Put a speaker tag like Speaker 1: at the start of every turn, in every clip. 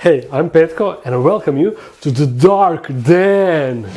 Speaker 1: Hey, I'm Petko and I welcome you to the Dark Den!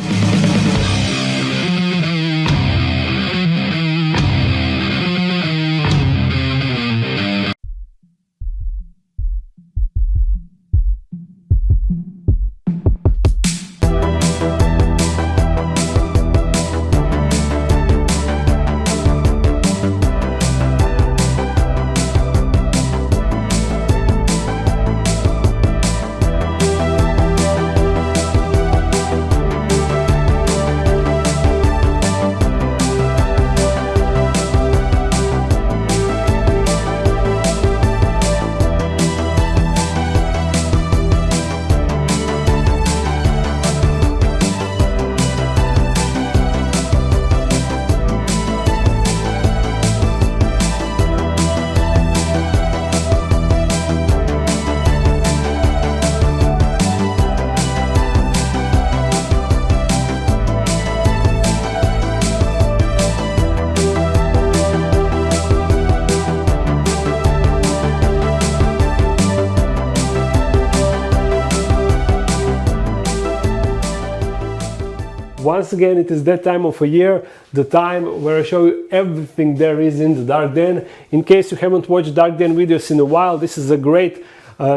Speaker 1: Once again, it is that time of a year, the time where I show you everything there is in the Dark Den. In case you haven't watched Dark Den videos in a while, this is a great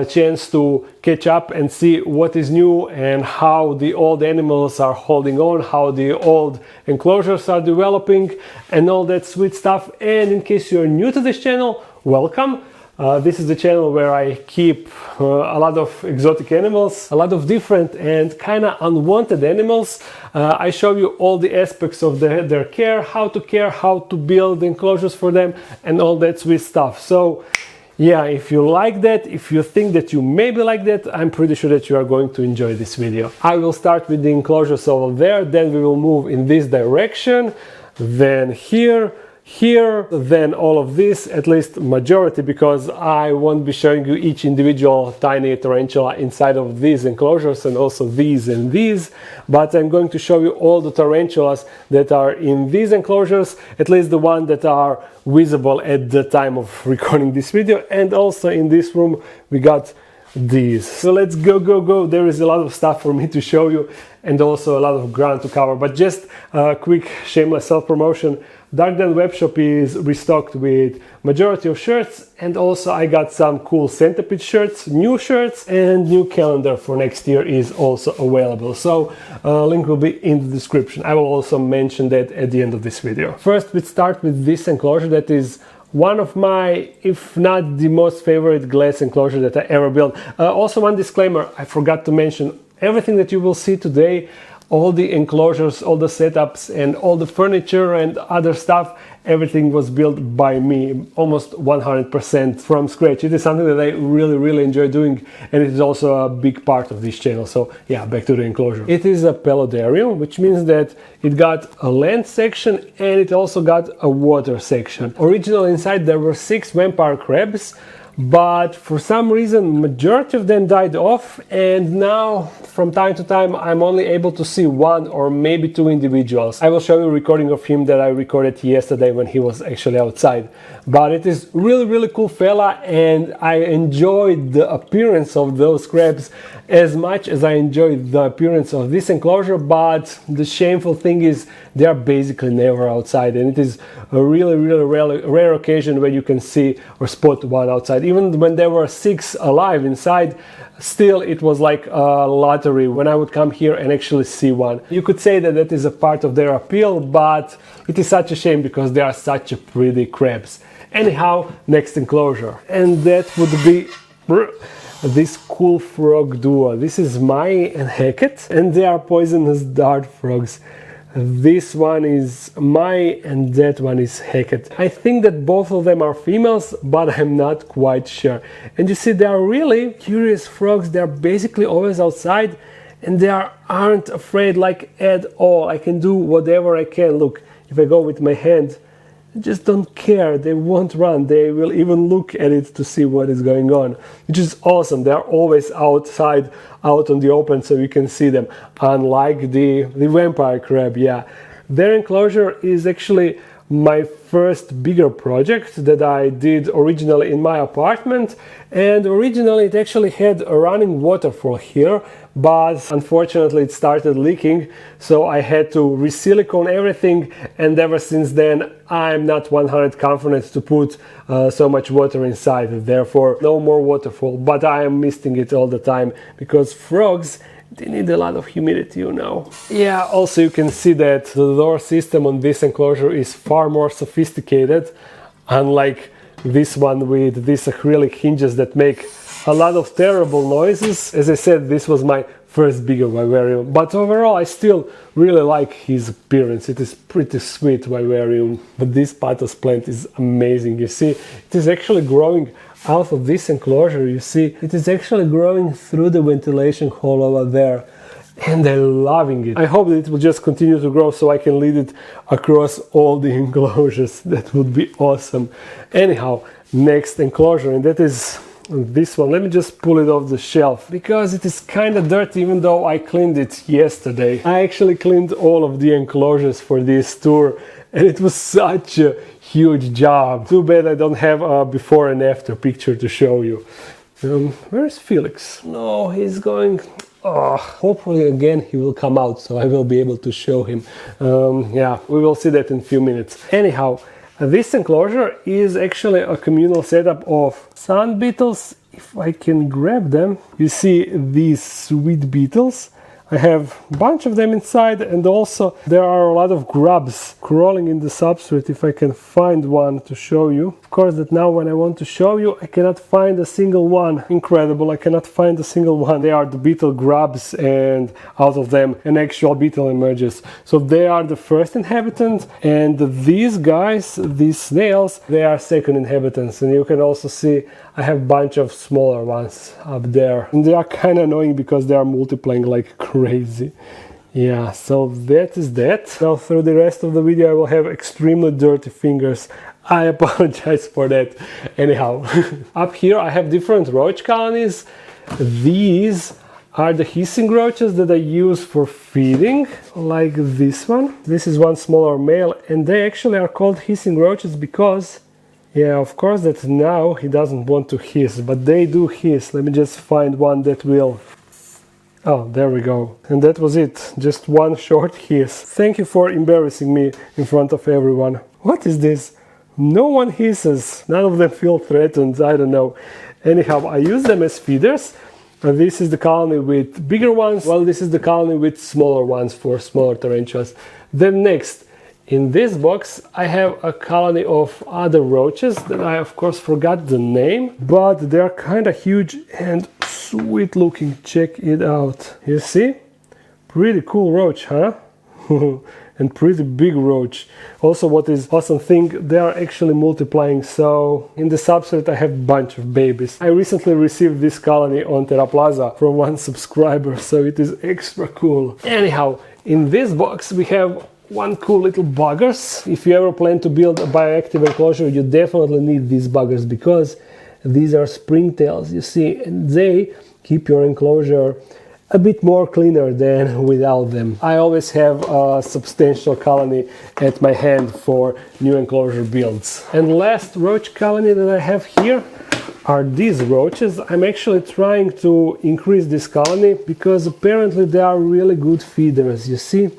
Speaker 1: chance to catch up and see what is new and how the old animals are holding on, how the old enclosures are developing and all that sweet stuff. And in case you're new to this channel, welcome. This is the channel where I keep a lot of exotic animals, a lot of different and kind of unwanted animals. I show you all the aspects of their care, how to build enclosures for them and all that sweet stuff. So yeah, if you like that, if you think that you maybe like that, I'm pretty sure that you are going to enjoy this video. I will start with the enclosures over there, then we will move in this direction, then here, then all of this, at least majority, because I won't be showing you each individual tiny tarantula inside of these enclosures and also these and these, but I'm going to show you all the tarantulas that are in these enclosures, at least the ones that are visible at the time of recording this video. And also in this room we got these. So let's go. There is a lot of stuff for me to show you and also a lot of ground to cover, but just a quick shameless self-promotion. Dark Den webshop is restocked with majority of shirts, and also I got some cool centipede shirts, new shirts, and new calendar for next year is also available. So link will be in the description. I will also mention that at the end of this video. First, we start with this enclosure that is one of my, if not the most favorite glass enclosure that I ever built. Also one disclaimer, I forgot to mention, everything that you will see today, all the enclosures, all the setups and all the furniture and other stuff, everything was built by me, almost 100% from scratch. It is something that I really enjoy doing, and it is also a big part of this channel. So yeah, back to the enclosure. It is a pelodarium, which means that it got a land section and it also got a water section. Originally inside there were 6 vampire crabs, but for some reason majority of them died off, and now from time to time I'm only able to see 1 or maybe 2 individuals. I will show you a recording of him that I recorded yesterday when he was actually outside. But it is really cool fella, and I enjoyed the appearance of those crabs as much as I enjoyed the appearance of this enclosure. But the shameful thing is they are basically never outside, and it is a really rare occasion where you can see or spot 1 outside. Even when there were 6 alive inside, still it was like a lottery when I would come here and actually see 1. You could say that that is a part of their appeal, but it is such a shame because they are such a pretty crabs. Anyhow, next enclosure, and that would be this cool frog duo. This is Mai and Hackett, and they are poisonous dart frogs. This one is Mai and that one is Hackett. I think that both of them are females, but I'm not quite sure. And you see, they are really curious frogs. They are basically always outside, and they aren't afraid like at all. I can do whatever I can. Look, if I go with my hand, they just don't care. They won't run. They will even look at it to see what is going on, which is awesome. They are always outside, out on the open, so you can see them, unlike the vampire crab. Yeah, their enclosure is actually my first bigger project that I did originally in my apartment, and originally it actually had a running waterfall here, but unfortunately it started leaking, so I had to re-silicone everything, and ever since then I'm not 100% confident to put so much water inside, therefore no more waterfall, but I am missing it all the time because frogs, they need a lot of humidity, you know. Yeah, also you can see that the door system on this enclosure is far more sophisticated, unlike this one with these acrylic hinges that make a lot of terrible noises. As I said, this was my first bigger vivarium, but overall I still really like his appearance. It is pretty sweet vivarium, but this pothos plant is amazing. You see, it is actually growing out of this enclosure. You see, it is actually growing through the ventilation hole over there, and I'm loving it. I hope that it will just continue to grow so I can lead it across all the enclosures. That would be awesome. Anyhow, next enclosure, and that is this one. Let me just pull it off the shelf because it is kind of dirty, even though I cleaned it yesterday. I actually cleaned all of the enclosures for this tour, and it was such a huge job. Too bad I don't have a before and after picture to show you. Where's Felix? No, he's going... Oh, hopefully again he will come out so I will be able to show him. Yeah, we will see that in a few minutes. Anyhow, this enclosure is actually a communal setup of sand beetles. If I can grab them, you see these sweet beetles. I have a bunch of them inside, and also there are a lot of grubs crawling in the substrate. If I can find one to show you. Of course that now when I want to show you, I cannot find a single one. Incredible, I cannot find a single one. They are the beetle grubs, and out of them an actual beetle emerges. So they are the first inhabitant, and these guys, these snails, they are second inhabitants. And you can also see I have a bunch of smaller ones up there, and they are kind of annoying because they are multiplying like crazy. Yeah, so that is that. Now through the rest of the video I will have extremely dirty fingers. I apologize for that. Anyhow, up here I have different roach colonies. These are the hissing roaches that I use for feeding, like this one. This is one smaller male, and they actually are called hissing roaches because, yeah, of course that now he doesn't want to hiss, but they do hiss. Let me just find one that will. Oh, there we go. And that was it. Just one short hiss. Thank you for embarrassing me in front of everyone. What is this? No one hisses. None of them feel threatened. I don't know. Anyhow, I use them as feeders. This is the colony with bigger ones. Well, this is the colony with smaller ones for smaller tarantulas. Then next, in this box, I have a colony of other roaches that I of course forgot the name, but they're kind of huge and sweet looking. Check it out. You see? Pretty cool roach, huh? And pretty big roach. Also, what is awesome thing, they are actually multiplying, so in the substrate I have a bunch of babies. I recently received this colony on Terra Plaza from one subscriber, so it is extra cool. Anyhow, in this box we have one cool little buggers. If you ever plan to build a bioactive enclosure, you definitely need these buggers because these are springtails, you see, and they keep your enclosure a bit more cleaner than without them. I always have a substantial colony at my hand for new enclosure builds. And last roach colony that I have here are these roaches. I'm actually trying to increase this colony because apparently they are really good feeders. You see,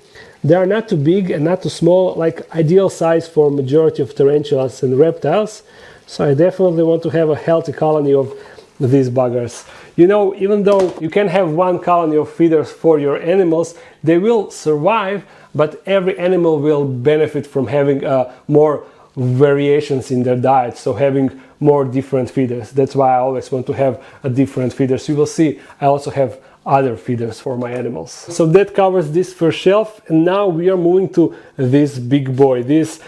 Speaker 1: they are not too big and not too small, like ideal size for majority of tarantulas and reptiles. So I definitely want to have a healthy colony of these buggers. You know, even though you can have one colony of feeders for your animals, they will survive, but every animal will benefit from having more variations in their diet, so having more different feeders. That's why I always want to have a different feeders. You will see I also have other feeders for my animals. So that covers this first shelf, and now we are moving to this big boy, this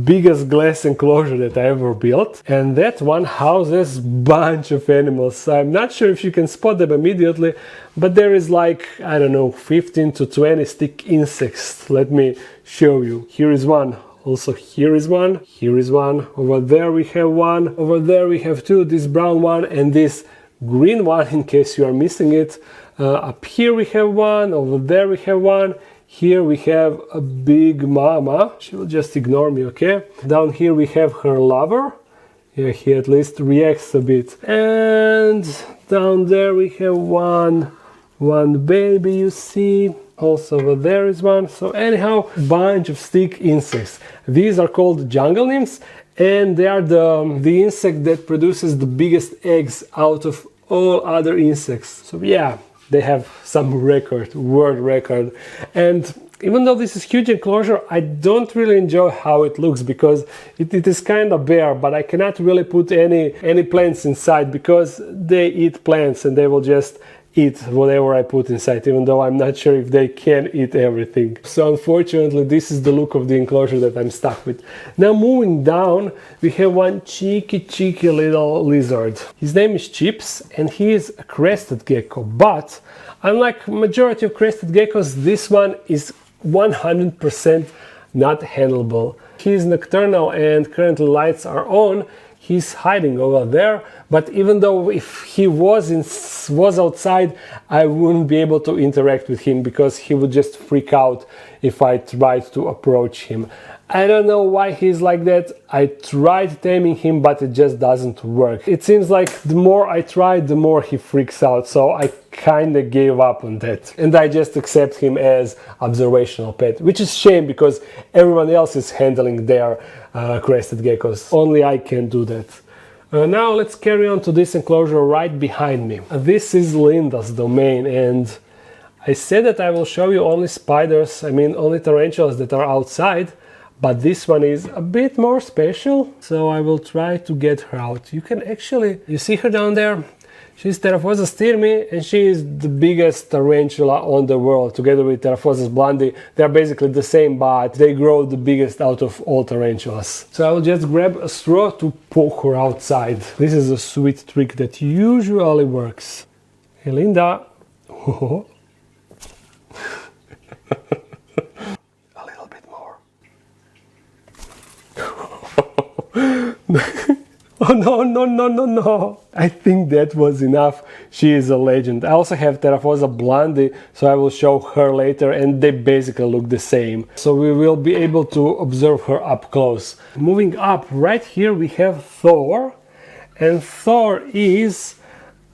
Speaker 1: biggest glass enclosure that I ever built, and that one houses bunch of animals. I'm not sure if you can spot them immediately, but there is like, I don't know, 15 to 20 stick insects. Let me show you. Here is one. Also here is one, here is one, over there we have one, over there we have two, this brown one and this green one in case you are missing it. Up here we have one, over there we have one, Here we have a big mama. She will just ignore me, okay? Down here we have her lover. Yeah, he at least reacts a bit. And down there we have one baby, you see. Also over there is one. So anyhow, bunch of stick insects. These are called jungle nymphs, and they are the insect that produces the biggest eggs out of all other insects. So yeah, they have some record, world record. And even though this is huge enclosure, I don't really enjoy how it looks because it is kind of bare, but I cannot really put any plants inside because they eat plants and they will just eat whatever I put inside, even though I'm not sure if they can eat everything. So unfortunately, this is the look of the enclosure that I'm stuck with. Now moving down, we have one cheeky little lizard. His name is Chips and he is a crested gecko, but unlike majority of crested geckos, this one is 100% not handleable. He is nocturnal and currently lights are on. He's hiding over there, but even though if he was outside, I wouldn't be able to interact with him because he would just freak out if I tried to approach him. I don't know why he's like that. I tried taming him, but it just doesn't work. It seems like the more I try, the more he freaks out, so I kinda gave up on that. And I just accept him as observational pet, which is a shame because everyone else is handling their crested geckos. Only I can do that. Now let's carry on to this enclosure right behind me. This is Linda's domain, and I said that I will show you only spiders, I mean only tarantulas that are outside, but this one is a bit more special, so I will try to get her out. You see her down there? She's Theraphosa styrmi, and she is the biggest tarantula on the world. Together with Theraphosa blondie, they are basically the same, but they grow the biggest out of all tarantulas. So I will just grab a straw to poke her outside. This is a sweet trick that usually works. Hey Linda. A little bit more. Oh no. I think that was enough. She is a legend. I also have Theraphosa blondie, so I will show her later, and they basically look the same. So we will be able to observe her up close. Moving up, right here we have Thor, and Thor is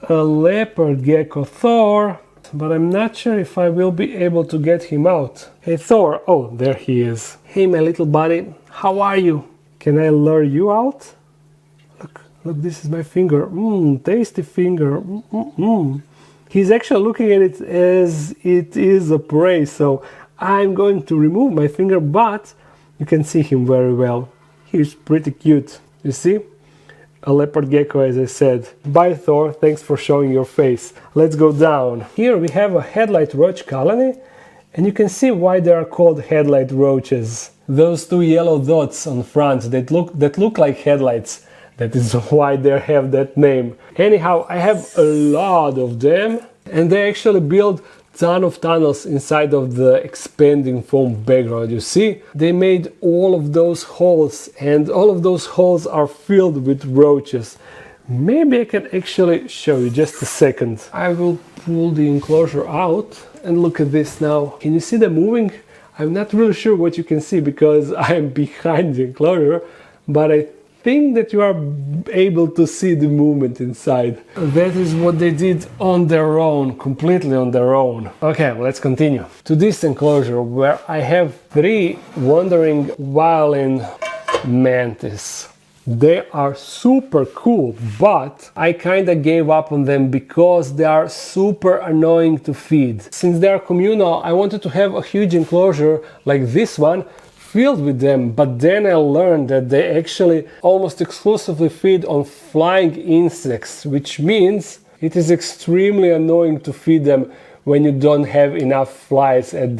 Speaker 1: a leopard gecko. Thor, but I'm not sure if I will be able to get him out. Hey Thor, oh, there he is. Hey my little buddy, how are you? Can I lure you out? Look, this is my finger. Tasty finger. He's actually looking at it as it is a prey, so I'm going to remove my finger, but you can see him very well. He's pretty cute. You see? A leopard gecko, as I said. Bye Thor, thanks for showing your face. Let's go down. Here we have a headlight roach colony, and you can see why they are called headlight roaches. Those two yellow dots on front that look like headlights. That is why they have that name. Anyhow, I have a lot of them, and they actually build ton of tunnels inside of the expanding foam background. You see, they made all of those holes, and all of those holes are filled with roaches. Maybe I can actually show you, just a second. I will pull the enclosure out and look at this now. Can you see them moving? I'm not really sure what you can see because I am behind the enclosure, but I think that you are able to see the movement inside. That is what they did on their own, completely on their own. Okay, well, let's continue to this enclosure where I have 3 wandering violin mantis. They are super cool, but I kinda gave up on them because they are super annoying to feed. Since they are communal, I wanted to have a huge enclosure like this one filled with them, but then I learned that they actually almost exclusively feed on flying insects, which means it is extremely annoying to feed them when you don't have enough flies at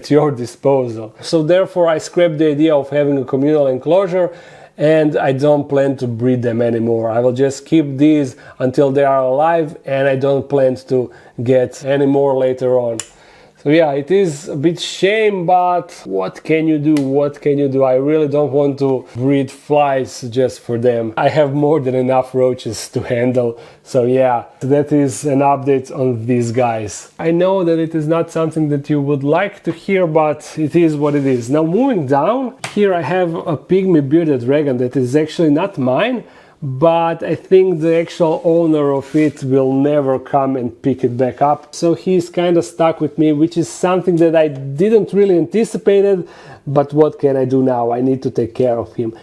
Speaker 1: your disposal. So therefore I scrapped the idea of having a communal enclosure, and I don't plan to breed them anymore. I will just keep these until they are alive, and I don't plan to get any more later on. So yeah, it is a bit shame, but what can you do? What can you do? I really don't want to breed flies just for them. I have more than enough roaches to handle. So yeah, that is an update on these guys. I know that it is not something that you would like to hear, but it is what it is. Now moving down, here I have a pygmy bearded dragon that is actually not mine, but I think the actual owner of it will never come and pick it back up. So he's kind of stuck with me, which is something that I didn't really anticipated, but what can I do now? I need to take care of him.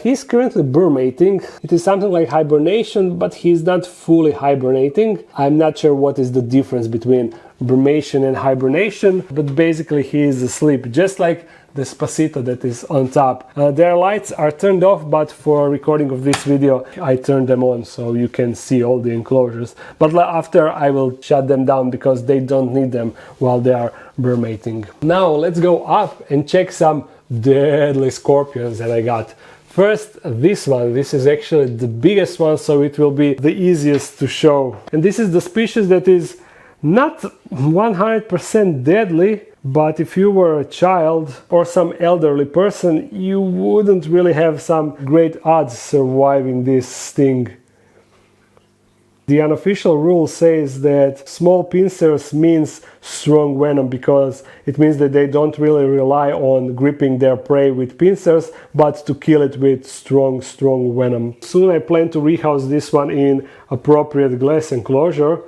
Speaker 1: He's currently burmating. It is something like hibernation, but he's not fully hibernating. I'm not sure what is the difference between burmation and hibernation, but basically he is asleep, just like the Despacito that is on top. Their lights are turned off, but for recording of this video I turned them on so you can see all the enclosures. But after I will shut them down because they don't need them while they are burmating. Now let's go up and check some deadly scorpions that I got. First, this one. This is actually the biggest one, so it will be the easiest to show. And this is the species that is not 100% deadly, but if you were a child or some elderly person, you wouldn't really have some great odds surviving this sting. The unofficial rule says that small pincers means strong venom, because it means that they don't really rely on gripping their prey with pincers, but to kill it with strong venom. Soon I plan to rehouse this one in appropriate glass enclosure,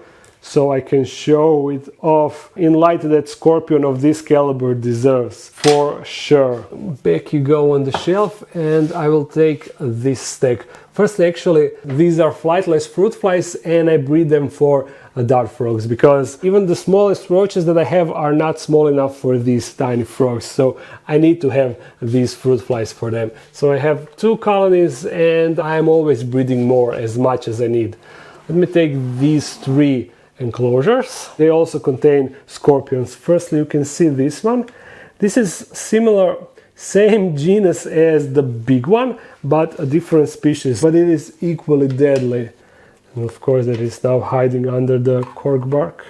Speaker 1: so I can show it off in light that scorpion of this caliber deserves, for sure. Back you go on the shelf, and I will take this stack. First, actually, these are flightless fruit flies, and I breed them for dart frogs, because even the smallest roaches that I have are not small enough for these tiny frogs, so I need to have these fruit flies for them. So I have 2 colonies, and I'm always breeding more, as much as I need. Let me take these 3 enclosures. They also contain scorpions. Firstly, you can see this one. This is similar, same genus as the big one, but a different species, but it is equally deadly. And of course it is now hiding under the cork bark.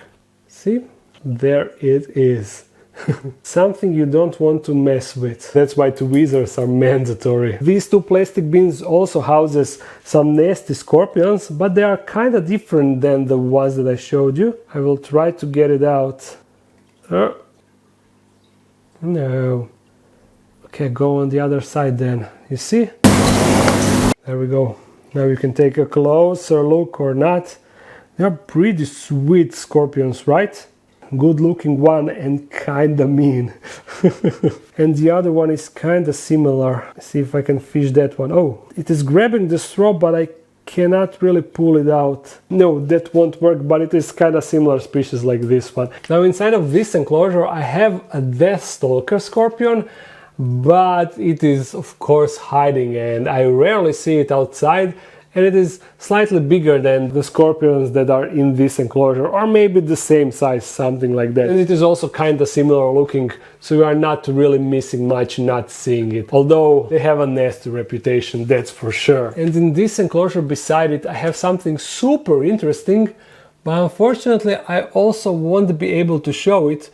Speaker 1: See? There it is. Something you don't want to mess with. That's why tweezers are mandatory. These 2 plastic bins also houses some nasty scorpions, but they are kind of different than the ones that I showed you. I will try to get it out. No. Okay, go on the other side then. You see? There we go. Now you can take a closer look or not. They are pretty sweet scorpions, right? Good looking one and kinda mean. And the other one is kinda similar. See if I can fish that one. Oh, it is grabbing the straw, but I cannot really pull it out. No, that won't work, but it is kinda similar species like this one. Now inside of this enclosure I have a Deathstalker scorpion, but it is of course hiding and I rarely see it outside. And it is slightly bigger than the scorpions that are in this enclosure, or maybe the same size, something like that. And it is also kind of similar looking, so you are not really missing much not seeing it. Although they have a nasty reputation, that's for sure. And in this enclosure beside it, I have something super interesting, but unfortunately I also won't be able to show it.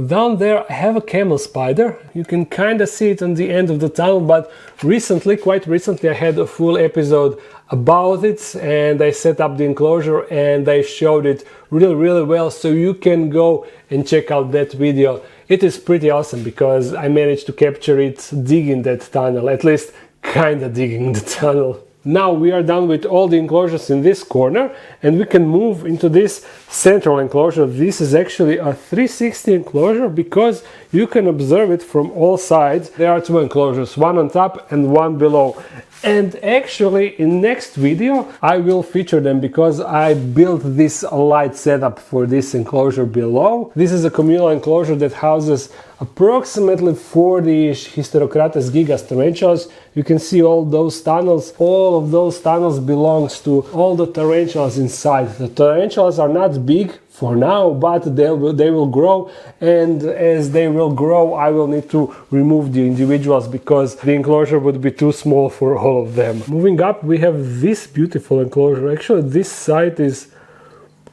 Speaker 1: Down there I have a camel spider. You can kind of see it on the end of the tunnel, but recently, quite recently, I had a full episode about it and I set up the enclosure and I showed it really well, so you can go and check out that video. It is pretty awesome because I managed to capture it digging that tunnel, at least kind of digging the tunnel. Now we are done with all the enclosures in this corner and we can move into this central enclosure. This is actually a 360 enclosure because you can observe it from all sides. There are 2 enclosures, one on top and one below. And actually in next video I will feature them because I built this light setup for this enclosure below. This is a communal enclosure that houses approximately 40-ish Hysterocrates gigas tarantulas. You can see all those tunnels. All of those tunnels belongs to all the tarantulas inside. The tarantulas are not big for now, but they will grow, and as they will grow I will need to remove the individuals because the enclosure would be too small for all of them. Moving up we have this beautiful enclosure. Actually this site is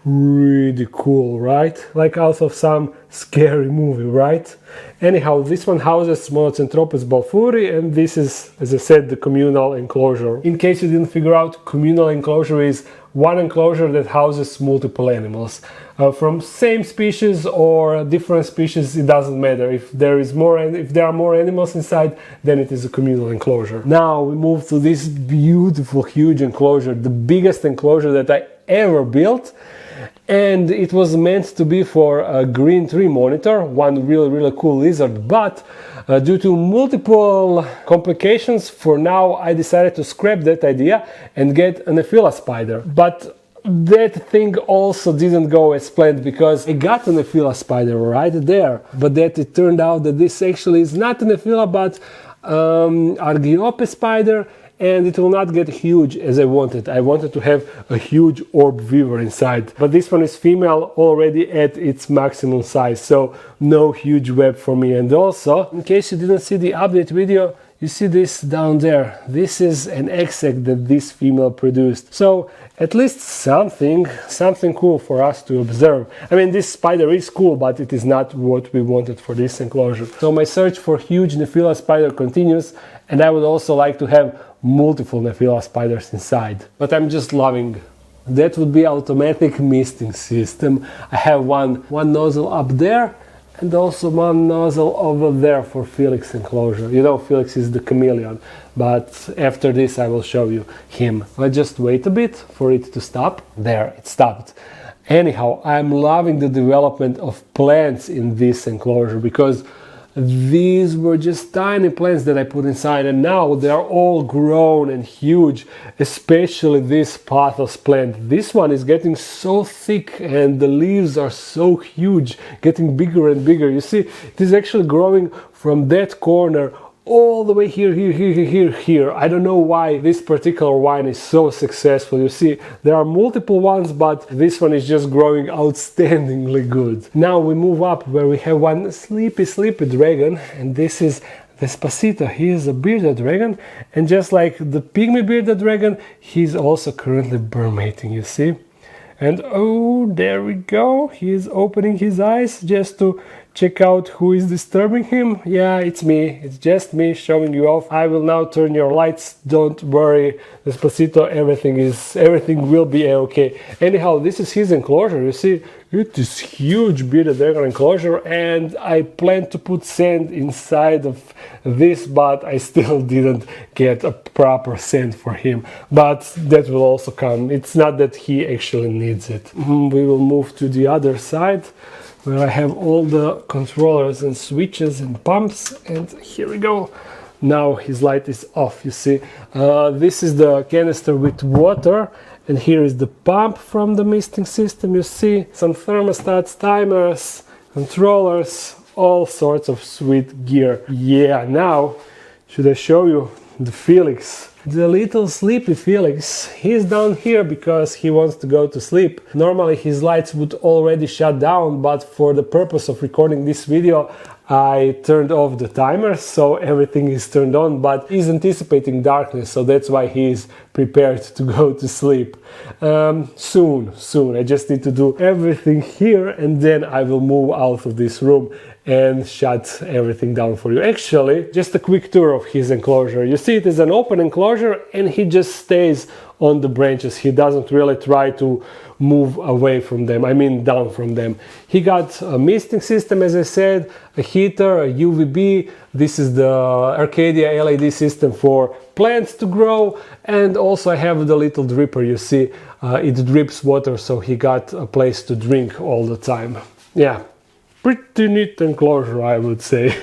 Speaker 1: really cool, right? Like out of some scary movie, right? Anyhow, this one houses Monocentropus balfouri, and this is, as I said, the communal enclosure. In case you didn't figure out, communal enclosure is one enclosure that houses multiple animals. From same species or different species, it doesn't matter. If there are more animals inside, then it is a communal enclosure. Now we move to this beautiful, huge enclosure, the biggest enclosure that I ever built. And it was meant to be for a green tree monitor, one really cool lizard, but due to multiple complications, for now I decided to scrap that idea and get an Nephila spider. But that thing also didn't go as planned, because I got an Nephila spider right there, but that it turned out that this actually is not an Nephila but Argiope spider, and it will not get huge as I wanted. I wanted to have a huge orb weaver inside, but this one is female already at its maximum size, so no huge web for me. And also, in case you didn't see the update video, you see this down there. This is an egg that this female produced. So at least something cool for us to observe. I mean, this spider is cool, but it is not what we wanted for this enclosure. So my search for huge Nephila spider continues, and I would also like to have multiple Nephila spiders inside. But I'm just loving. That would be automatic misting system. I have one nozzle up there, and also one nozzle over there for Felix enclosure. You know, Felix is the chameleon, but after this I will show you him. Let's just wait a bit for it to stop. There, it stopped. Anyhow, I'm loving the development of plants in this enclosure, because these were just tiny plants that I put inside, and now they are all grown and huge, especially this pothos plant. This one is getting so thick and the leaves are so huge, getting bigger and bigger. You see, it is actually growing from that corner all the way here. I don't know why this particular one is so successful. You see, there are multiple ones, but this one is just growing outstandingly good. Now we move up where we have one sleepy dragon, and this is Despacito. He is a bearded dragon, and just like the pygmy bearded dragon, he's also currently burmating, you see. And oh, there we go, he is opening his eyes just to check out who is disturbing him. Yeah, it's me, it's just me showing you off. I will now turn your lights, don't worry, Despacito, everything will be okay. Anyhow, this is his enclosure, you see, it is huge bearded dragon enclosure, and I plan to put sand inside of this, but I still didn't get a proper sand for him, but that will also come. It's not that he actually needs it. We will move to the other side, where I have all the controllers and switches and pumps, and here we go. Now his light is off, you see. This is the canister with water, and here is the pump from the misting system, you see. Some thermostats, timers, controllers, all sorts of sweet gear. Yeah, now should I show you the Felix? The little sleepy Felix, he's down here because he wants to go to sleep. Normally his lights would already shut down, but for the purpose of recording this video, I turned off the timer, so everything is turned on, but he's anticipating darkness, so that's why he's prepared to go to sleep. Soon. I just need to do everything here, and then I will move out of this room and shut everything down for you. Actually, just a quick tour of his enclosure. You see, it is an open enclosure, and he just stays on the branches. He doesn't really try to move away from them, I mean down from them. He got a misting system, as I said, a heater, a UVB. This is the Arcadia LED system for plants to grow, and also I have the little dripper, you see, it drips water, so he got a place to drink all the time. Yeah, pretty neat enclosure, I would say.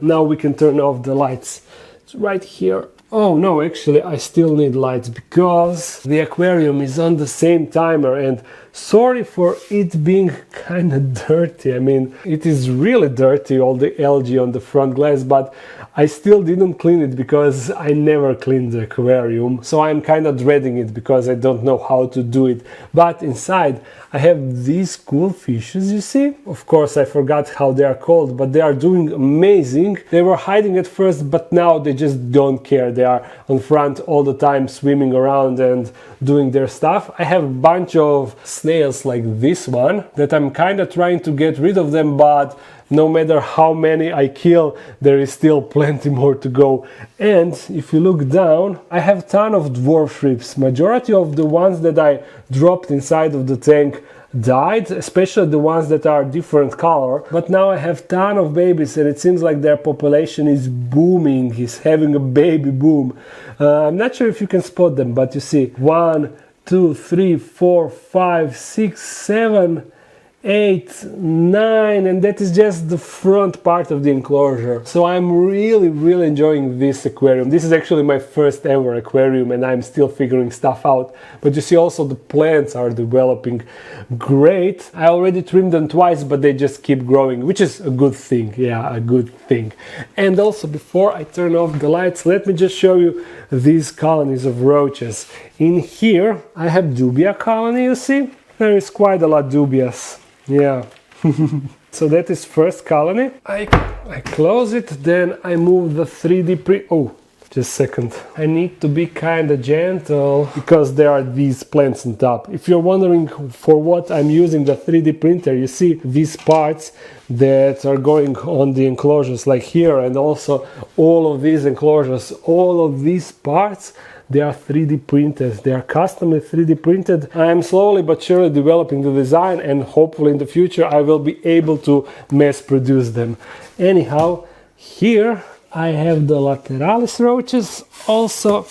Speaker 1: Now we can turn off the lights. It's right here. Oh no, actually I still need lights because the aquarium is on the same timer, and sorry for it being kind of dirty. I mean, it is really dirty, all the algae on the front glass, but I still didn't clean it because I never cleaned the aquarium, so I'm kind of dreading it because I don't know how to do it. But inside I have these cool fishes, you see. Of course I forgot how they are called, but they are doing amazing. They were hiding at first, but now they just don't care. They are on front all the time, swimming around and doing their stuff. I have a bunch of snails like this one that I'm kind of trying to get rid of them, but no matter how many I kill, there is still plenty more to go. And if you look down, I have a ton of dwarf shrimps. Majority of the ones that I dropped inside of the tank died, especially the ones that are different color, but now I have ton of babies and it seems like their population is booming, is having a baby boom. I'm not sure if you can spot them, but you see 1, 2, 3, 4, 5, 6, 7, 8, 9, and that is just the front part of the enclosure. So I'm really enjoying this aquarium. This is actually my first ever aquarium and I'm still figuring stuff out. But you see also the plants are developing great. I already trimmed them twice, but they just keep growing, which is a good thing. Yeah, a good thing. And also before I turn off the lights, let me just show you these colonies of roaches. In here I have dubia colony, you see? There is quite a lot dubious. Yeah. So that is first colony. I close it, then I move the 3D print. Oh, just a second. I need to be kind of gentle because there are these plants on top. If you're wondering for what I'm using the 3D printer, you see these parts that are going on the enclosures like here, and also all of these enclosures, all of these parts, they are 3D printed, they are customly 3D printed. I am slowly but surely developing the design and hopefully in the future I will be able to mass produce them. Anyhow, here I have the lateralis roaches, also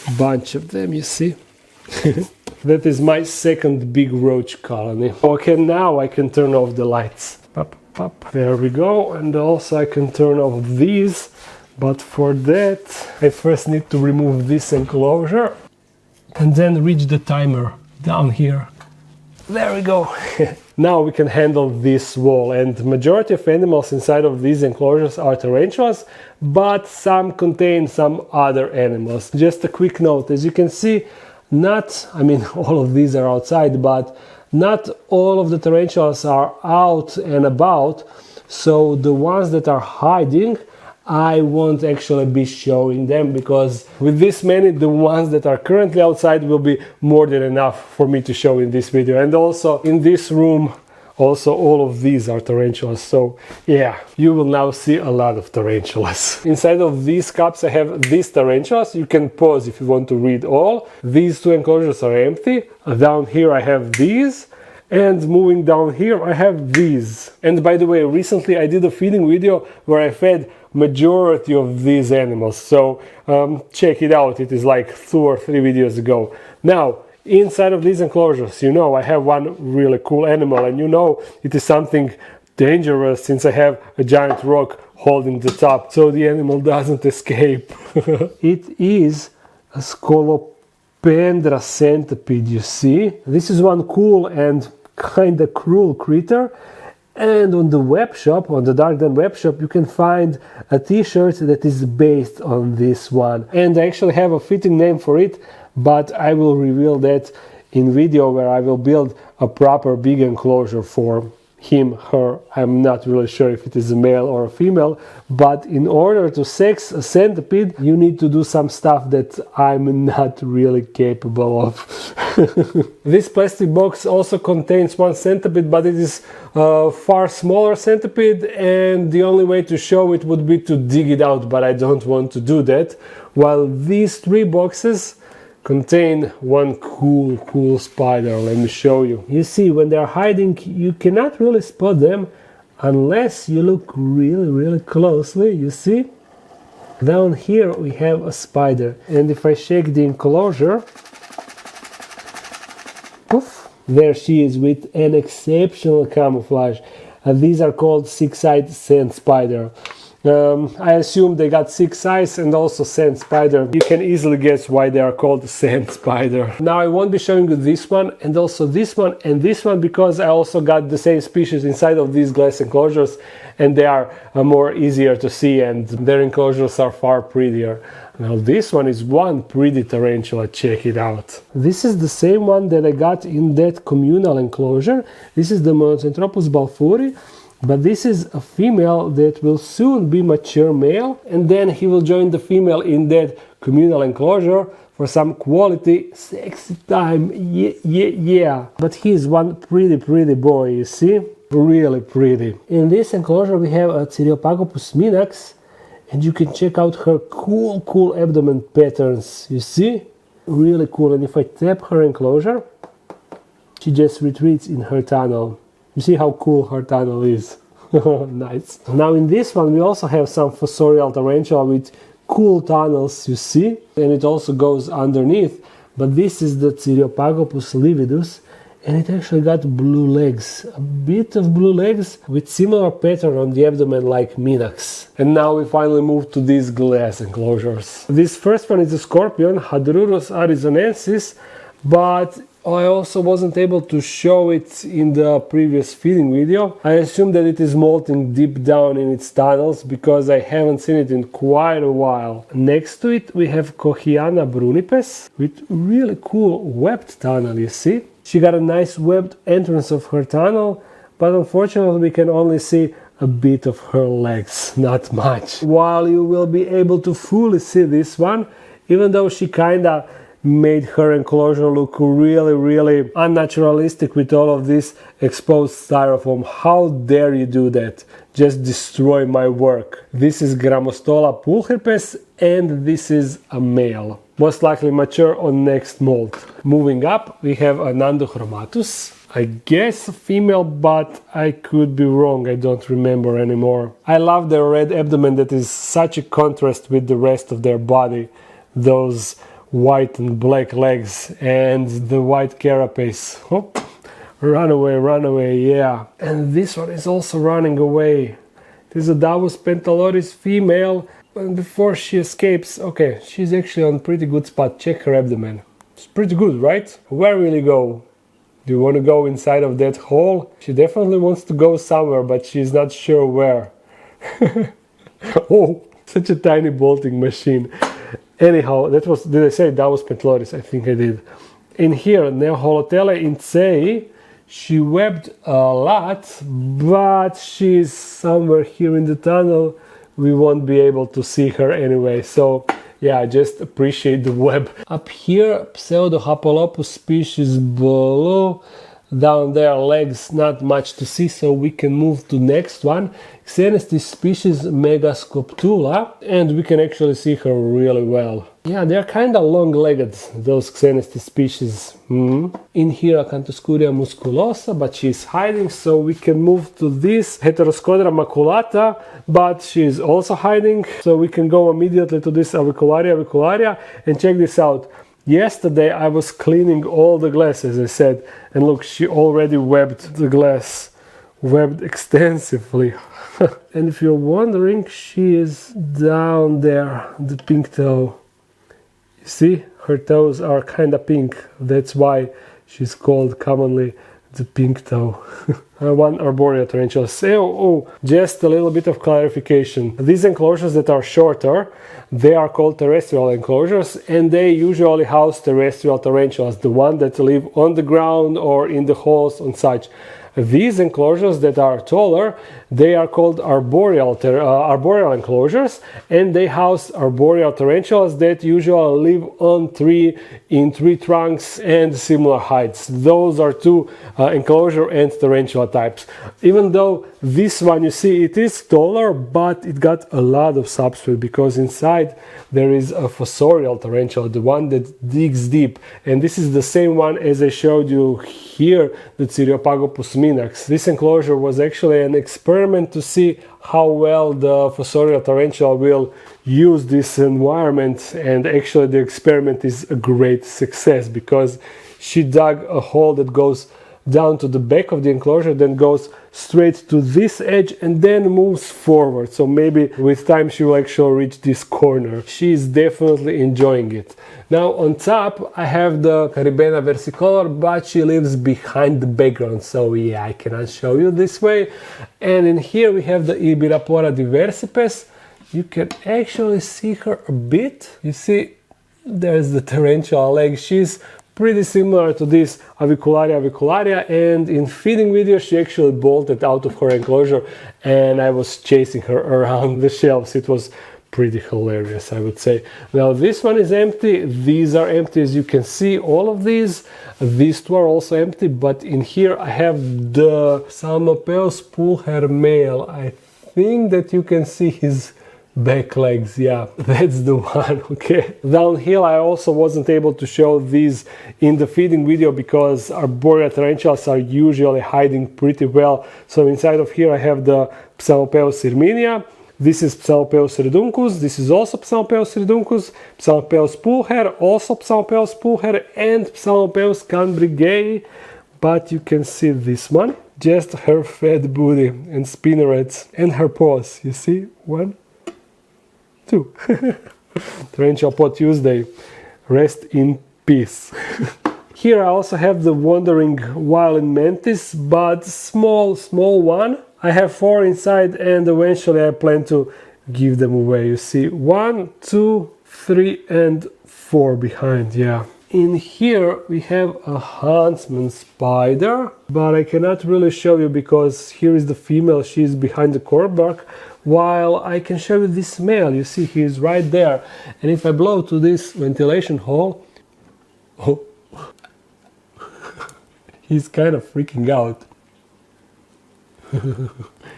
Speaker 1: a bunch of them, you see. That is my second big roach colony. Okay, now I can turn off the lights. There we go, and also I can turn off these. But for that, I first need to remove this enclosure and then reach the timer down here. There we go. Now we can handle this wall, and the majority of animals inside of these enclosures are tarantulas, but some contain some other animals. Just a quick note, as you can see, all of these are outside, but not all of the tarantulas are out and about, so the ones that are hiding, I won't actually be showing them, because with this many, the ones that are currently outside will be more than enough for me to show in this video. And also in this room, also all of these are tarantulas, so yeah, you will now see a lot of tarantulas. Inside of these cups I have these tarantulas. You can pause if you want to read all. These two enclosures are empty. Down here I have these. And moving down here I have these. And by the way, recently I did a feeding video where I fed majority of these animals, so check it out. It is like 2 or 3 videos ago. Now inside of these enclosures, I have one really cool animal, and it is something dangerous since I have a giant rock holding the top so the animal doesn't escape. It is a Scolopendra centipede, you see. This is one cool and kind of cruel critter. And on the web shop, on the Dark Den web shop, you can find a t-shirt that is based on this one. And I actually have a fitting name for it, but I will reveal that in video where I will build a proper big enclosure for him, her. I'm not really sure if it is a male or a female, but in order to sex a centipede, you need to do some stuff that I'm not really capable of. This plastic box also contains one centipede, but it is a far smaller centipede, and the only way to show it would be to dig it out, but I don't want to do that. While these 3 boxes contain one cool spider. Let me show you. You see, when they're hiding, you cannot really spot them unless you look really closely. You see? Down here we have a spider, and if I shake the enclosure, poof, there she is with an exceptional camouflage. These are called six-eyed sand spider. I assume they got 6 eyes and also sand spider. You can easily guess why they are called sand spider. Now I won't be showing you this one and also this one and this one, because I also got the same species inside of these glass enclosures, and they are more easier to see, and their enclosures are far prettier. Now this one is one pretty tarantula, check it out. This is the same one that I got in that communal enclosure. This is the Monocentropus balfouri. But this is a female that will soon be mature male, and then he will join the female in that communal enclosure for some quality sexy time. Yeah. But he's one pretty boy, you see? Really pretty. In this enclosure we have a Cyriopagopus minax, and you can check out her cool abdomen patterns, you see? Really cool. And if I tap her enclosure, she just retreats in her tunnel. You see how cool her tunnel is? Nice. Now in this one we also have some fossorial tarantula with cool tunnels, you see? And it also goes underneath. But this is the Cyriopagopus lividus, and it actually got blue legs. A bit of blue legs with similar pattern on the abdomen like minax. And now we finally move to these glass enclosures. This first one is a scorpion, Hadrurus arizonensis, but I also wasn't able to show it in the previous feeding video. I assume that it is molting deep down in its tunnels because I haven't seen it in quite a while. Next to it we have Cochiana brunipes with really cool webbed tunnel, you see? She got a nice webbed entrance of her tunnel, but unfortunately we can only see a bit of her legs, not much. While you will be able to fully see this one, even though she kinda made her enclosure look really unnaturalistic with all of this exposed styrofoam. How dare you do that? Just destroy my work. This is Grammostola pulchripes, and this is a male, most likely mature on next molt. Moving up we have a Nandochromatus, I guess a female, but I could be wrong, I don't remember anymore. I love their red abdomen that is such a contrast with the rest of their body. Those white and black legs and the white carapace. Oh, run away, yeah. And this one is also running away. This is a Davus pentaloris female, and before she escapes, okay, she's actually on pretty good spot. Check her abdomen. It's pretty good, right? Where will you go? Do you want to go inside of that hole? She definitely wants to go somewhere, but she's not sure where. Oh, such a tiny bolting machine. Anyhow, that was, did I say Davus pentaloris? I think I did. In here, Neoholotele incei, she webbed a lot, but she's somewhere here in the tunnel. We won't be able to see her anyway, so yeah, just appreciate the web. Up here, Pseudohapalopus species below. Down there, legs, not much to see, so we can move to next one. Xenestis species Megascoptula, and we can actually see her really well. Yeah, they're kind of long-legged, those Xenestis species. In here, Acanthoscuria musculosa, but she's hiding, so we can move to this Heteroscodra maculata, but she's also hiding, so we can go immediately to this Avicularia, and check this out. Yesterday I was cleaning all the glass, as I said, and look, she already webbed the glass, webbed extensively. And if you're wondering, she is down there, the pink toe. You see, her toes are kind of pink, that's why she's called commonly the pink toe. One arboreal tarantula. Oh, just a little bit of clarification. These enclosures that are shorter, they are called terrestrial enclosures, and they usually house terrestrial tarantulas, the ones that live on the ground or in the holes and such. These enclosures that are taller, they are called arboreal enclosures, and they house arboreal tarantulas that usually live on in tree trunks and similar heights. Those are two enclosure and tarantula types. Even though this one, you see, it is taller, but it got a lot of substrate because inside there is a fossorial tarantula, the one that digs deep, and this is the same one as I showed you here, the Cyriopagopus minax. This enclosure was actually an experiment to see how well the fossorial tarantula will use this environment, and actually the experiment is a great success because she dug a hole that goes down to the back of the enclosure, then goes straight to this edge and then moves forward. So maybe with time she will actually reach this corner. She is definitely enjoying it. Now on top I have the Caribena versicolor, but she lives behind the background, so yeah, I cannot show you this way. And in here we have the Ibirapora diversipes. You can actually see her a bit. You see, there's the tarantula leg. She's pretty similar to this Avicularia, and in feeding video she actually bolted out of her enclosure and I was chasing her around the shelves. It was pretty hilarious, I would say. Now this one is empty, these are empty, as you can see, all of these two are also empty, but in here I have the Psalmopeus pulcher male. I think that you can see his back legs, yeah, that's the one. Okay, down here I also wasn't able to show these in the feeding video because arboreal tarantulas are usually hiding pretty well. So inside of here I have the Psalmopeus irminia. This is Psalmopeus reduncus, this is also Psalmopeus reduncus, Psalmopeus pulcher, also Psalmopeus pulcher, and Psalmopeus cambrigae. But you can see this one, just her fat booty and spinnerets and her paws, you see, 1, 2. Tarantula Paw Tuesday, rest in peace. Here I also have the wandering wild mantis, but small one. I have 4 inside and eventually I plan to give them away. You see, 1, 2, 3 and 4 behind, yeah. In here we have a huntsman spider, but I cannot really show you because here is the female, she is behind the cork bark, while I can show you this male. You see, he is right there. And if I blow to this ventilation hole, oh, he's kind of freaking out.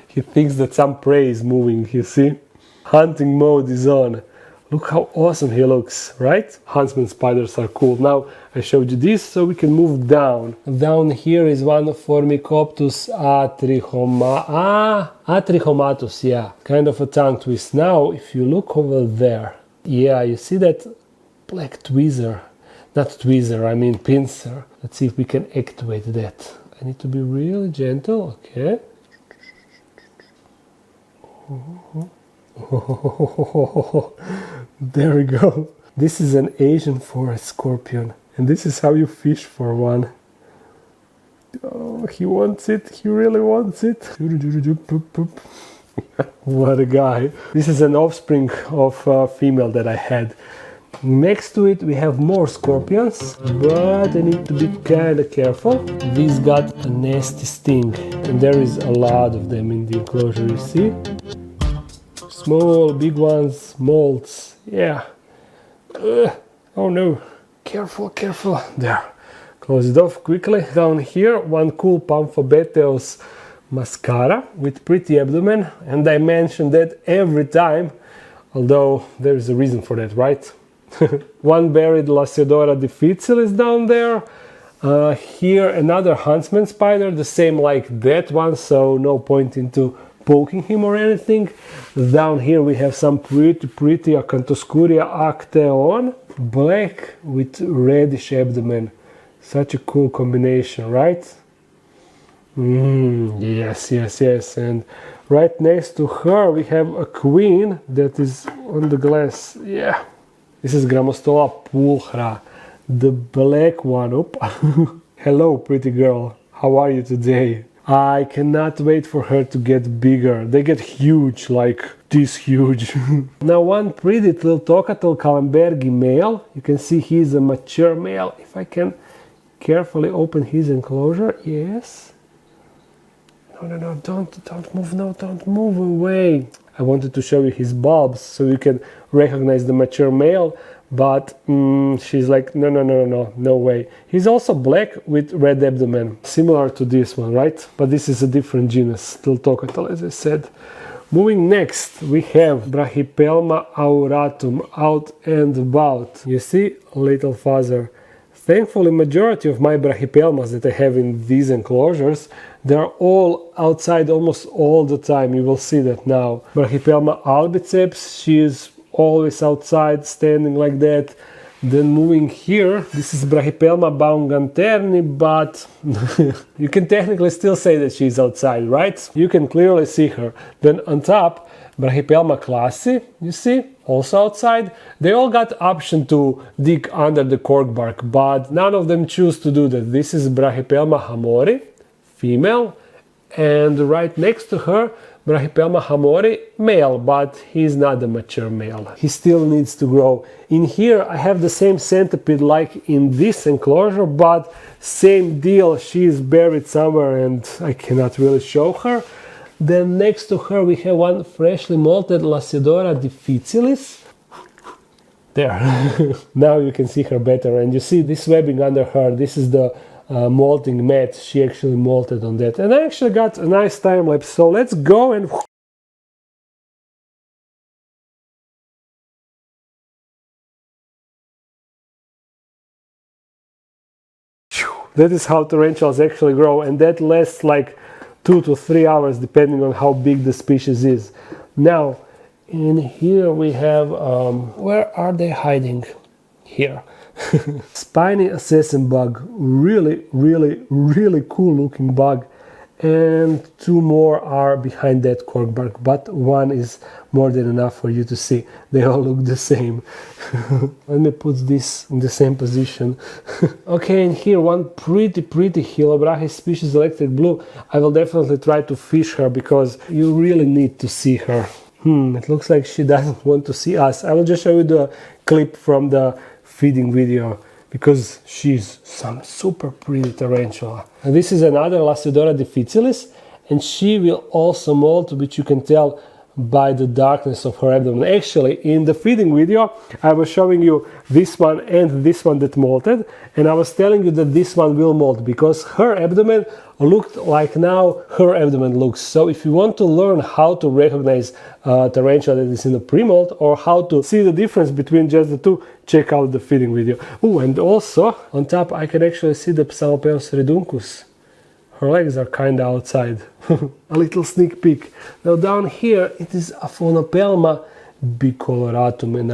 Speaker 1: He thinks that some prey is moving, you see? Hunting mode is on. Look how awesome he looks, right? Huntsman spiders are cool. Now I showed you this, so we can move down. Down here is one of Formicoptus atrichomatus, yeah. Kind of a tongue twist. Now, if you look over there, yeah, you see that black tweezer. Not tweezer, I mean pincer. Let's see if we can activate that. I need to be really gentle, okay? There we go. This is an Asian forest scorpion, and this is how you fish for one. Oh, he wants it. He really wants it. What a guy. This is an offspring of a female that I had. Next to it we have more scorpions, but I need to be kind of careful. These got a nasty sting, and there is a lot of them in the enclosure, you see? Small, big ones, molts, yeah. Oh no, careful, careful. There, close it off quickly. Down here, one cool Pamphobeteus mascara with pretty abdomen, and I mention that every time, although there is a reason for that, right? One buried Lasiodora difficile is down there. Here another huntsman spider, the same like that one, so no point into poking him or anything. Down here we have some pretty Acanthoscuria acteon, black with reddish abdomen. Such a cool combination, right? Yes. And right next to her we have a queen that is on the glass. Yeah, this is Grammostola pulchra, the black one. Hello, pretty girl. How are you today? I cannot wait for her to get bigger. They get huge, like this huge. Now one pretty little Tocatel Calambergi male. You can see he's a mature male. If I can carefully open his enclosure. Yes. No, don't move, no, don't move away. I wanted to show you his bulbs so you can recognize the mature male, but she's like, no way. He's also black with red abdomen, similar to this one, right? But this is a different genus, still Tocatel, as I said. Moving next, we have Brachypelma auratum out and about. You see, little father. Thankfully, majority of my Brachypelmas that I have in these enclosures, they're all outside almost all the time. You will see that now. Brachypelma albiceps, she is always outside, standing like that. Then moving here, this is Brachypelma baumganterni, but you can technically still say that she's outside, right? You can clearly see her. Then on top, Brachypelma classi, you see, also outside. They all got option to dig under the cork bark, but none of them choose to do that. This is Brachypelma hamori, female, and right next to her, Brachypelma hamori, male, but he's not a mature male. He still needs to grow. In here I have the same centipede like in this enclosure, but same deal, she is buried somewhere and I cannot really show her. Then next to her we have one freshly molted Lasiodora difficilis. There. Now you can see her better, and you see this webbing under her. This is the molting mat. She actually molted on that, and I actually got a nice time lapse. So let's go and that is how tarantulas actually grow, and that lasts like 2 to 3 hours depending on how big the species is. Now in here we have where are they hiding? Here. Spiny assassin bug, really cool looking bug, and 2 more are behind that cork bark, but one is more than enough for you to see. They all look the same. Let me put this in the same position. Okay, and here one pretty Hylobrachys species, electric blue. I will definitely try to fish her because you really need to see her. It looks like she doesn't want to see us. I will just show you the clip from the feeding video because she's some super pretty tarantula. And this is another Lasiodora difficilis, and she will also molt, which you can tell by the darkness of her abdomen. Actually, in the feeding video, I was showing you this one and this one that molted, and I was telling you that this one will molt because her abdomen looked like now her abdomen looks. So if you want to learn how to recognize tarantula that is in a pre-molt, or how to see the difference between just the two, check out the feeding video. Oh, and also on top I can actually see the Psalmopeus reduncus. Her legs are kinda outside. A little sneak peek. Now down here it is Aphonopelma bicoloratum, and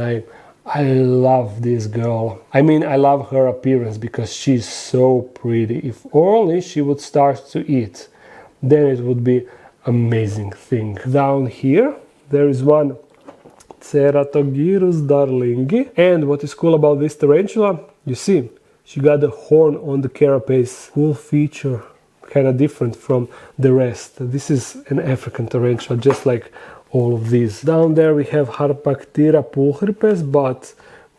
Speaker 1: I love this girl. I mean, I love her appearance because she's so pretty. If only she would start to eat, then it would be amazing thing. Down here there is one Ceratogyrus darlingi, and what is cool about this tarantula, you see, she got a horn on the carapace. Cool feature. Kind of different from the rest. This is an African tarantula, just like all of these. Down there we have Harpactira pulchripes, but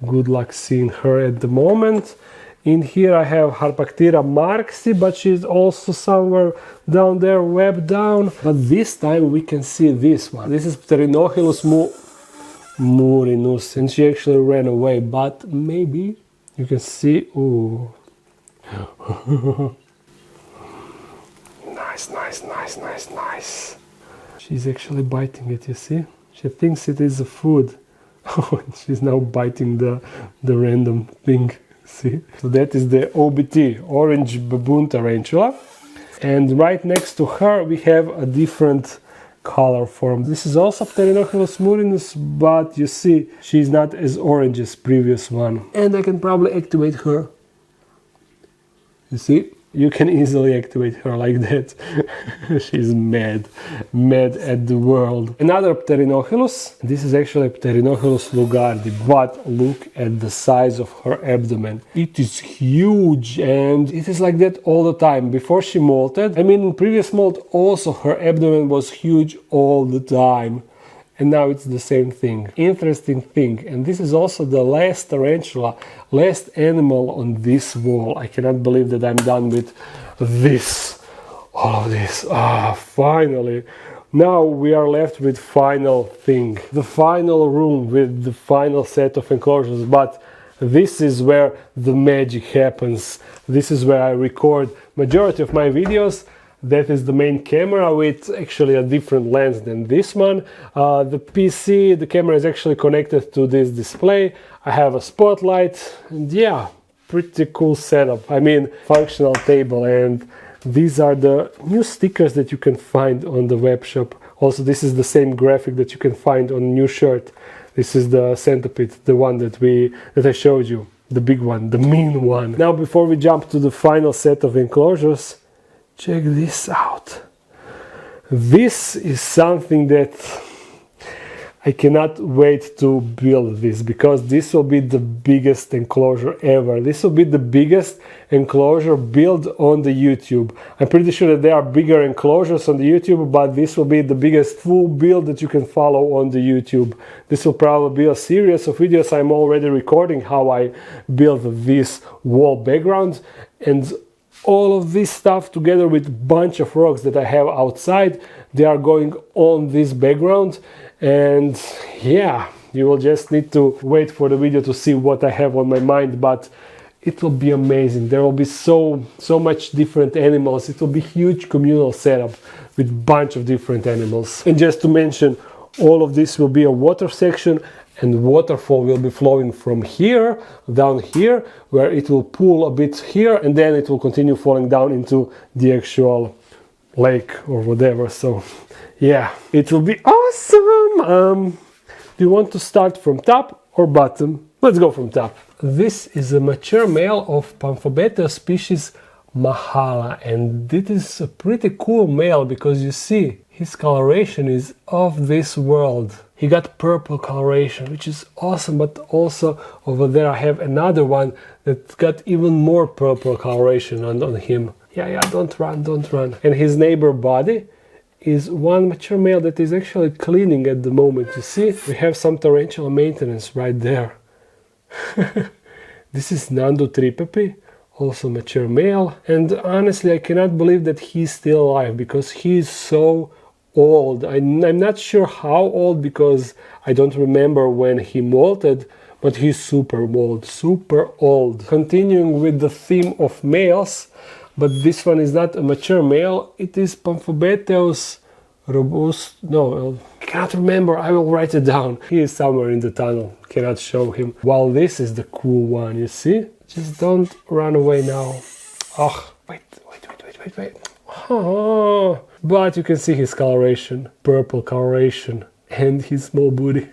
Speaker 1: good luck seeing her at the moment. In here I have Harpactira marxi, but she's also somewhere down there, webbed down. But this time we can see this one. This is Pterinochilus murinus, and she actually ran away, but maybe you can see, ooh. Nice. She's actually biting it, you see? She thinks it is a food. Oh, she's now biting the random thing, see? So that is the OBT, orange baboon tarantula. And right next to her we have a different color form. This is also Pterinochilus murinus, but you see, she's not as orange as previous one. And I can probably activate her. You see? You can easily activate her like that. She's mad at the world. Another Pterinochilus. This is actually Pterinochilus lugardi, but look at the size of her abdomen. It is huge, and it is like that all the time. Before she molted, I mean, in previous molt also her abdomen was huge all the time. And now it's the same thing. Interesting thing. And this is also the last tarantula, last animal on this wall. I cannot believe that I'm done with this. All of this. Finally. Now we are left with final thing. The final room with the final set of enclosures. But this is where the magic happens. This is where I record majority of my videos. That is the main camera with actually a different lens than this one. The PC, the camera is actually connected to this display. I have a spotlight, and yeah, pretty cool setup. I mean, functional table, and these are the new stickers that you can find on the web shop. Also, this is the same graphic that you can find on new shirt. This is the centipede, the one that I showed you, the big one, the mean one. Now, before we jump to the final set of enclosures, check this out. This is something that I cannot wait to build this, because this will be the biggest enclosure ever. This will be the biggest enclosure built on the YouTube. I'm pretty sure that there are bigger enclosures on the YouTube, but this will be the biggest full build that you can follow on the YouTube. This will probably be a series of videos. I'm already recording how I built this wall background, and all of this stuff together with bunch of rocks that I have outside. They are going on this background, and yeah, you will just need to wait for the video to see what I have on my mind, but it will be amazing. There will be so much different animals. It will be huge communal setup with bunch of different animals. And just to mention, all of this will be a water section, and waterfall will be flowing from here down here, where it will pool a bit here, and then it will continue falling down into the actual lake or whatever. So yeah, it will be awesome. Do you want to start from top or bottom? Let's go from top. This is a mature male of Pamphobeteus species Mahala, and this is a pretty cool male because you see his coloration is of this world. He got purple coloration, which is awesome, but also over there I have another one that got even more purple coloration on him. Yeah, don't run. And his neighbor body is one mature male that is actually cleaning at the moment. You see, we have some tarantula maintenance right there. This is Nando Tripepi, also mature male, and honestly I cannot believe that he's still alive because he's so old. I'm not sure how old because I don't remember when he molted, but he's super old. Continuing with the theme of males, but this one is not a mature male, it is Pamphobeteus robust. No, I cannot remember. I will write it down. He is somewhere in the tunnel. Cannot show him. While this is the cool one, you see? Just don't run away now. Oh, wait. Oh, but you can see his coloration, purple coloration, and his small booty.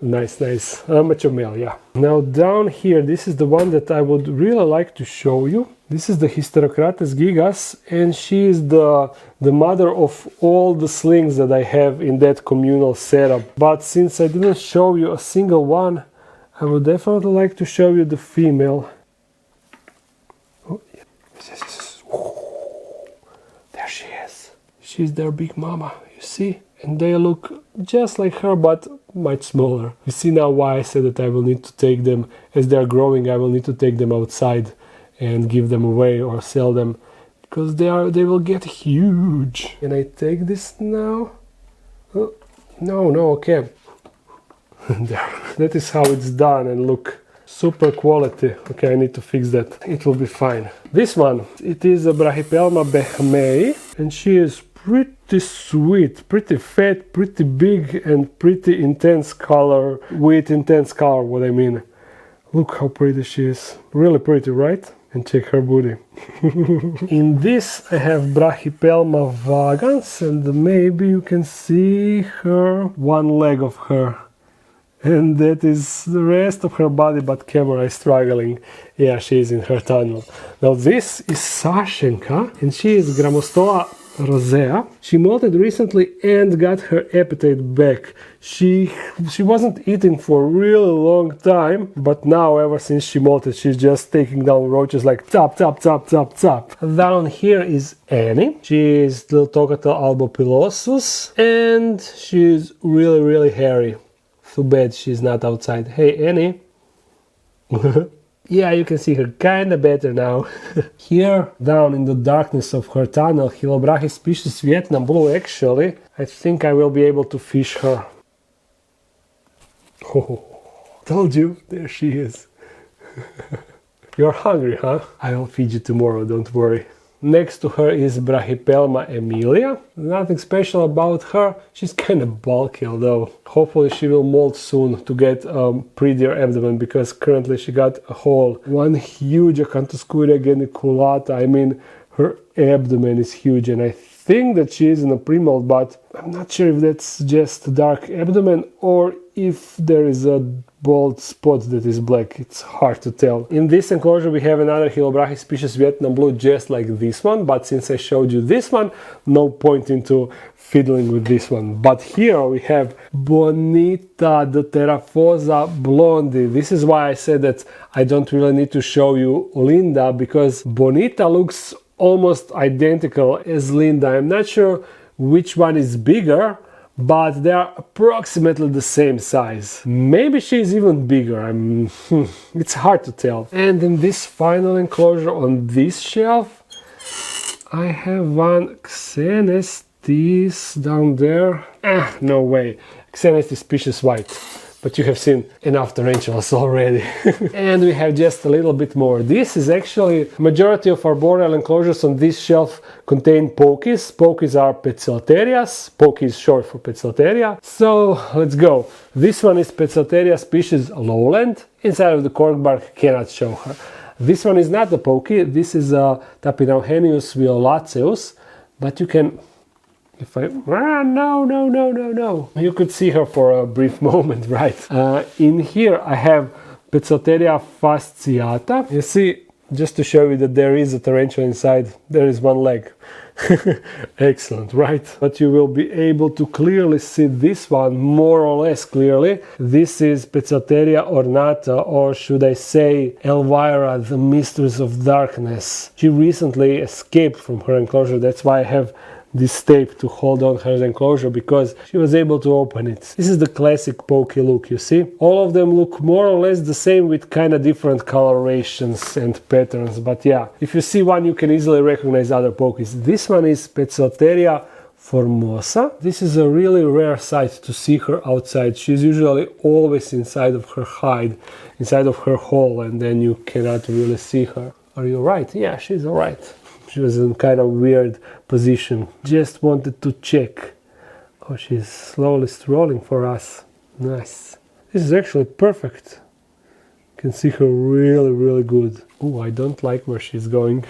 Speaker 1: Nice. Mature male, yeah. Now down here, this is the one that I would really like to show you. This is the Hysterocrates gigas, and she is the mother of all the slings that I have in that communal setup. But since I didn't show you a single one, I would definitely like to show you the female. Oh, yes. There she is. She's their big mama, you see? And they look just like her, but much smaller. You see now why I said that I will need to take them, as they're growing, I will need to take them outside and give them away or sell them, because they will get huge. Can I take this now? Oh, no, okay. There. That is how it's done, and look, super quality. Okay, I need to fix that. It will be fine. This one, it is a Brachypelma behmei, and she is pretty sweet, pretty fat, pretty big, and pretty intense color, with intense color, what I mean. Look how pretty she is. Really pretty, right? And check her booty. In this I have Brachypelma vagans, and maybe you can see her, one leg of her. And that is the rest of her body, but camera is struggling. Yeah, she is in her tunnel. Now this is Sashenka, and she is Grammostoa rosea. She molted recently and got her appetite back. She wasn't eating for a really long time, but now ever since she molted, she's just taking down roaches like tap. Down here is Annie. She is Liltocatel albopilosus, and she's really hairy. Too bad she's not outside. Hey Annie. Yeah, you can see her kinda better now. Here, down in the darkness of her tunnel, Hylobrachys species Vietnam blue, actually, I think I will be able to fish her. Oh, told you, there she is. You're hungry, huh? I will feed you tomorrow, don't worry. Next to her is Brachypelma emilia. Nothing special about her, she's kind of bulky though. Hopefully she will molt soon to get a prettier abdomen, because currently she got a hole. One huge Acanthoscurria geniculata. I mean, her abdomen is huge, and I think that she is in a premolt, but I'm not sure if that's just dark abdomen or if there is a bald spot that is black. It's hard to tell. In this enclosure we have another Hylobrachys species Vietnam blue, just like this one, but since I showed you this one, no point into fiddling with this one. But here we have Bonita the Terraphosa blondie. This is why I said that I don't really need to show you Linda, because Bonita looks almost identical as Linda. I'm not sure which one is bigger, but they are approximately the same size. Maybe she's even bigger. It's hard to tell. And in this final enclosure on this shelf, I have one Xenestis down there. No way. Xenestis species white. But you have seen enough tarantulas already. And we have just a little bit more. This is actually, majority of arboreal enclosures on this shelf contain pokies. Pokies are Poecilotherias. Poki is short for Poecilotheria. So let's go. This one is Poecilotheria species lowland. Inside of the corkbark, cannot show her. This one is not the poki. This is Tapinauhenius violaceus. But you can... no. You could see her for a brief moment, right? In here I have Poecilotheria fasciata. You see, just to show you that there is a tarantula inside, there is one leg. Excellent, right? But you will be able to clearly see this one, more or less clearly. This is Poecilotheria ornata, or should I say Elvira, the mistress of darkness. She recently escaped from her enclosure, that's why I have this tape to hold on her enclosure, because she was able to open it. This is the classic pokey look, you see? All of them look more or less the same with kind of different colorations and patterns, but yeah, if you see one you can easily recognize other pokies. This one is Poecilotheria formosa. This is a really rare sight to see her outside. She's usually always inside of her hide, inside of her hole, and then you cannot really see her. Are you right? Yeah, she's alright. She was in kind of weird position. Just wanted to check. Oh, she's slowly strolling for us. Nice. This is actually perfect. You can see her really good. Oh, I don't like where she's going.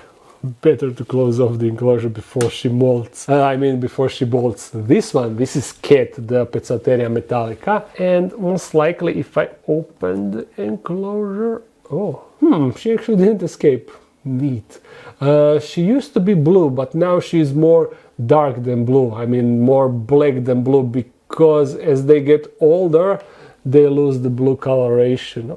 Speaker 1: Better to close off the enclosure before she molts. Before she bolts. This one, this is Cat, the Poecilotheria metallica. And most likely if I open the enclosure... she actually didn't escape. Neat. She used to be blue, but now she's more dark than blue. More black than blue, because as they get older, they lose the blue coloration.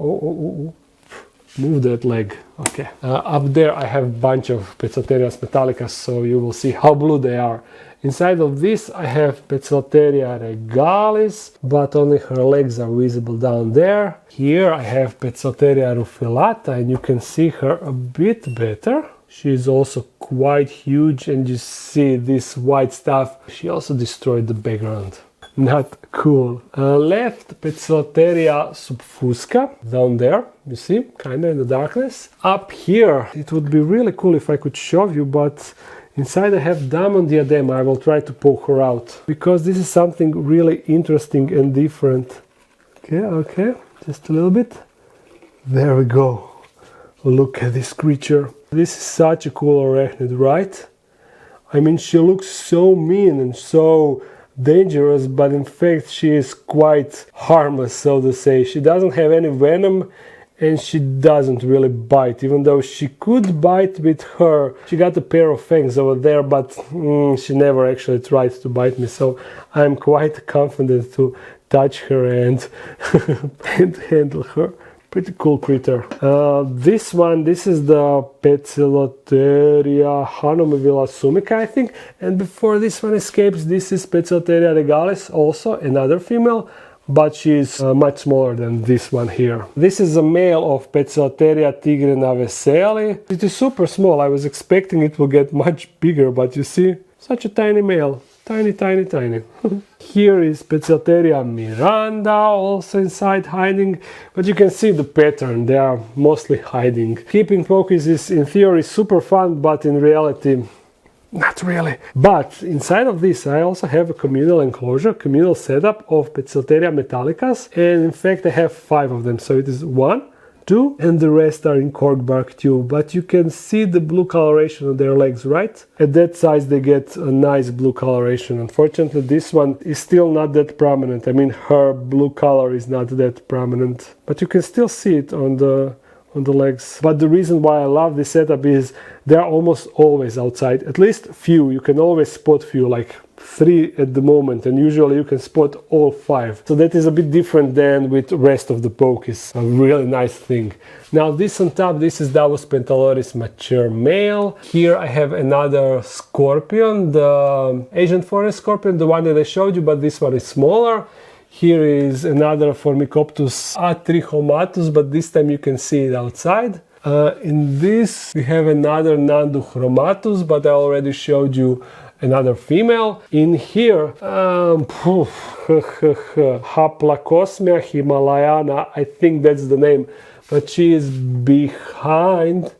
Speaker 1: Move that leg. Okay. Up there I have a bunch of Poecilotherias metallicas, so you will see how blue they are. Inside of this I have Poecilotheria regalis, but only her legs are visible down there. Here I have Poecilotheria rufilata, and you can see her a bit better. She is also quite huge, and you see this white stuff. She also destroyed the background. Not cool. Left Poecilotheria subfusca, down there, you see, kinda in the darkness. Up here, it would be really cool if I could show you, but inside I have Damon diadema. I will try to poke her out, because this is something really interesting and different. Okay, just a little bit. There we go. Look at this creature. This is such a cool arachnid, right? She looks so mean and so dangerous, but in fact she is quite harmless, so to say. She doesn't have any venom, and she doesn't really bite, even though she could bite with her. She got a pair of fangs over there, but she never actually tried to bite me, so I'm quite confident to touch her and, and handle her. Pretty cool critter. This is the Poecilotheria hanomivilla sumica, I think. And before this one escapes, this is Poecilotheria regalis, also another female, but she's much smaller than this one here. This is a male of Poecilotheria tigrina veseli. It is super small. I was expecting it will get much bigger, but you see, such a tiny male. Tiny. Here is Poecilotheria miranda, also inside hiding, but you can see the pattern, they are mostly hiding. Keeping pokies is in theory super fun, but in reality not really. But inside of this I also have a communal enclosure, communal setup of Poecilotheria metallicas, and in fact I have 5 of them, so it is 1, 2, and the rest are in corkbark tube. But you can see the blue coloration on their legs, right? At that size they get a nice blue coloration. Unfortunately this one is still not that prominent. Her blue color is not that prominent, but you can still see it on on the legs. But the reason why I love this setup is they're almost always outside, at least few. You can always spot few, like 3 at the moment, and usually you can spot all 5. So that is a bit different than with the rest of the Pokies. A really nice thing. Now this on top, this is Davos pentaloris mature male. Here I have another scorpion, the Asian forest scorpion, the one that I showed you, but this one is smaller. Here is another Formicoptus atrichomatus, but this time you can see it outside. In this we have another Nanduchromatus, but I already showed you another female. In here, Haplacosmia himalayana, I think that's the name, but she is behind.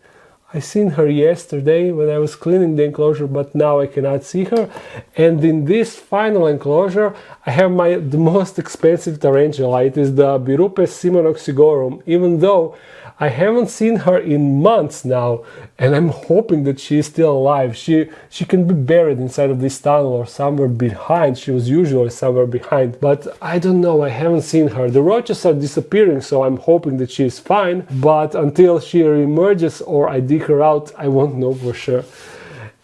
Speaker 1: I seen her yesterday when I was cleaning the enclosure, but now I cannot see her. And in this final enclosure, I have the most expensive tarantula. It is the Birupes simonoxigorum, even though I haven't seen her in months now, and I'm hoping that she is still alive. She can be buried inside of this tunnel or somewhere behind. She was usually somewhere behind, but I don't know, I haven't seen her. The roaches are disappearing, so I'm hoping that she is fine, but until she reemerges or I dig her out, I won't know for sure.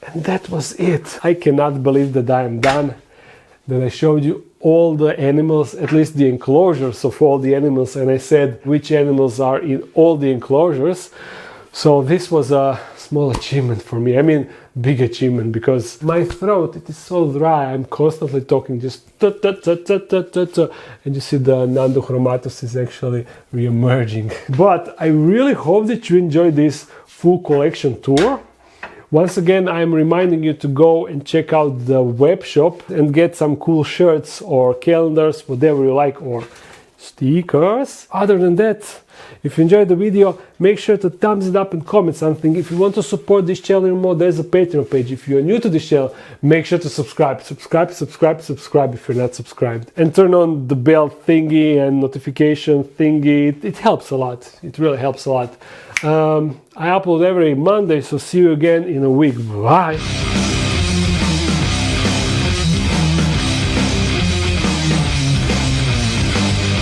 Speaker 1: And that was it. I cannot believe that I am done, that I showed you all the animals, at least the enclosures of all the animals, and I said which animals are in all the enclosures. So this was a small achievement for me. I mean, big achievement, because my throat, it is so dry. I'm constantly talking, just and you see the Nanduchromatus is actually re-emerging. But I really hope that you enjoyed this full collection tour. Once again, I'm reminding you to go and check out the web shop and get some cool shirts or calendars, whatever you like, or stickers. Other than that, if you enjoyed the video, make sure to thumbs it up and comment something. If you want to support this channel more, there's a Patreon page. If you're new to this channel, make sure to subscribe if you're not subscribed. And turn on the bell thingy and notification thingy. It helps a lot. It really helps a lot. I upload every Monday, so see you again in a week. Bye!